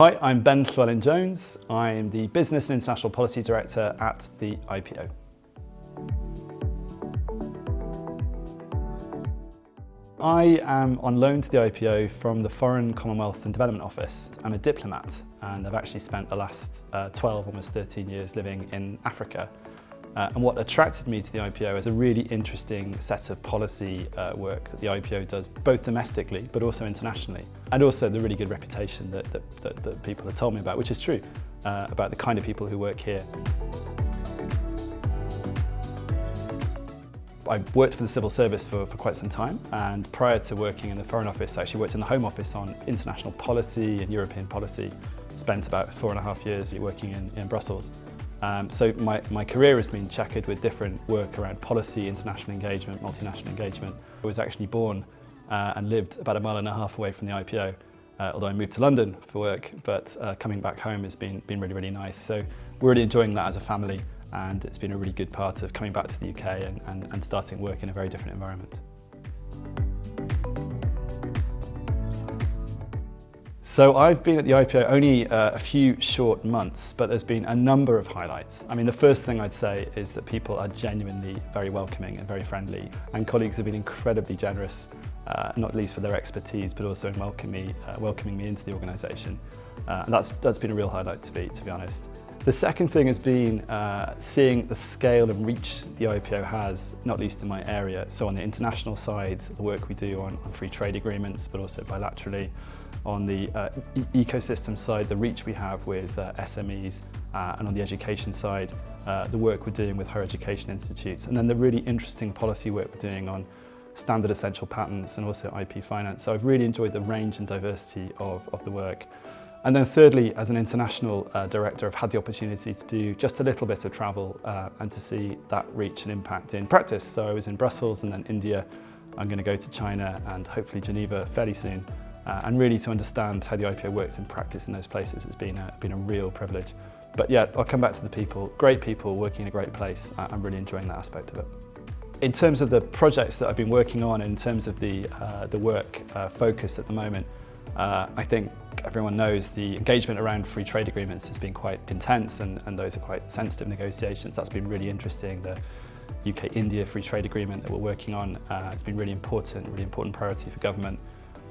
Hi, I'm Ben Llewellyn-Jones. I'm the Business and International Policy Director at the IPO. I am on loan to the IPO from the Foreign, Commonwealth and Development Office. I'm a diplomat and I've actually spent the last 12, almost 13 years living in Africa. And what attracted me to the IPO is a really interesting set of policy work that the IPO does, both domestically but also internationally. And also the really good reputation that people have told me about, which is true, about the kind of people who work here. I worked for the civil service for quite some time, and prior to working in the Foreign Office, I actually worked in the Home Office on international policy and European policy. Spent about 4.5 years working in Brussels. So my career has been checkered with different work around policy, international engagement, multinational engagement. I was actually born and lived about 1.5 miles away from the IPO, although I moved to London for work, but coming back home has been really, really nice. So we're really enjoying that as a family, and it's been a really good part of coming back to the UK and starting work in a very different environment. So I've been at the IPO only a few short months, but there's been a number of highlights. I mean, the first thing I'd say is that people are genuinely very welcoming and very friendly, and colleagues have been incredibly generous, not least with their expertise, but also in welcoming me into the organisation. And that's been a real highlight to be honest. The second thing has been seeing the scale and reach the IPO has, not least in my area. So on the international side, the work we do on free trade agreements, but also bilaterally. On the ecosystem side, the reach we have with SMEs, and on the education side, the work we're doing with higher education institutes, and then the really interesting policy work we're doing on standard essential patents and also IP finance. So I've really enjoyed the range and diversity of the work. And then thirdly, as an international director, I've had the opportunity to do just a little bit of travel and to see that reach and impact in practice. So I was in Brussels and then India. I'm going to go to China and hopefully Geneva fairly soon. And really to understand how the IPO works in practice in those places has been a real privilege. But yeah, I'll come back to the people, great people working in a great place. I'm really enjoying that aspect of it. In terms of the projects that I've been working on, in terms of the work focus at the moment, I think everyone knows the engagement around free trade agreements has been quite intense, and those are quite sensitive negotiations. That's been really interesting. The UK-India free trade agreement that we're working on has been really important priority for government.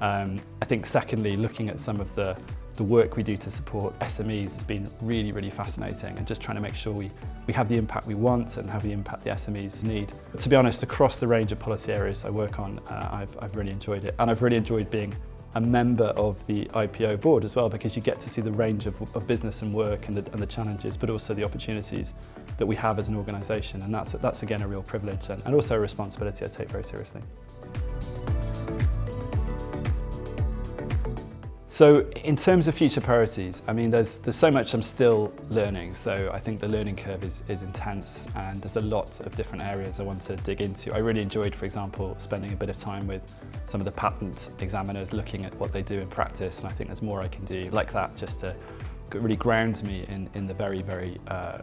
I think secondly, looking at some of the work we do to support SMEs has been really, really fascinating, and just trying to make sure we have the impact we want and have the impact the SMEs need. But to be honest, across the range of policy areas I work on, I've really enjoyed it, and I've really enjoyed being a member of the IPO board as well, because you get to see the range of business and work and the challenges, but also the opportunities that we have as an organisation, and that's again a real privilege and also a responsibility I take very seriously. So in terms of future priorities, I mean, there's so much I'm still learning. So I think the learning curve is intense, and there's a lot of different areas I want to dig into. I really enjoyed, for example, spending a bit of time with some of the patent examiners looking at what they do in practice, and I think there's more I can do like that just to really ground me in the very, very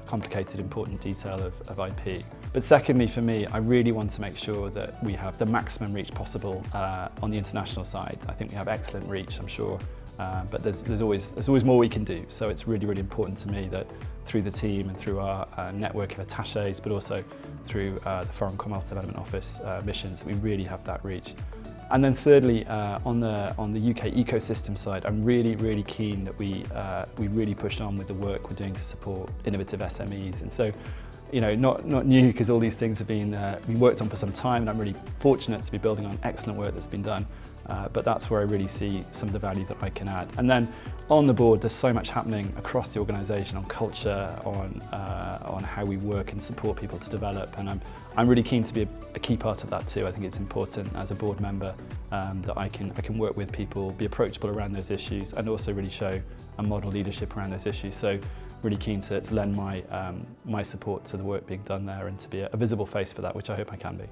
complicated, important detail of IP. But secondly, for me, I really want to make sure that we have the maximum reach possible on the international side. I think we have excellent reach, I'm sure, but there's always more we can do. So it's really, really important to me that through the team and through our network of attachés, but also through the Foreign, Commonwealth Development Office missions, we really have that reach. And then thirdly, on the UK ecosystem side, I'm really, really keen that we really push on with the work we're doing to support innovative SMEs. And so, you know, not new, because all these things have been worked on for some time, and I'm really fortunate to be building on excellent work that's been done. But that's where I really see some of the value that I can add. And then on the board, there's so much happening across the organisation on culture, on how we work and support people to develop. And I'm really keen to be a key part of that too. I think it's important as a board member that I can work with people, be approachable around those issues, and also really show and model leadership around those issues. So really keen to lend my support to the work being done there and to be a visible face for that, which I hope I can be.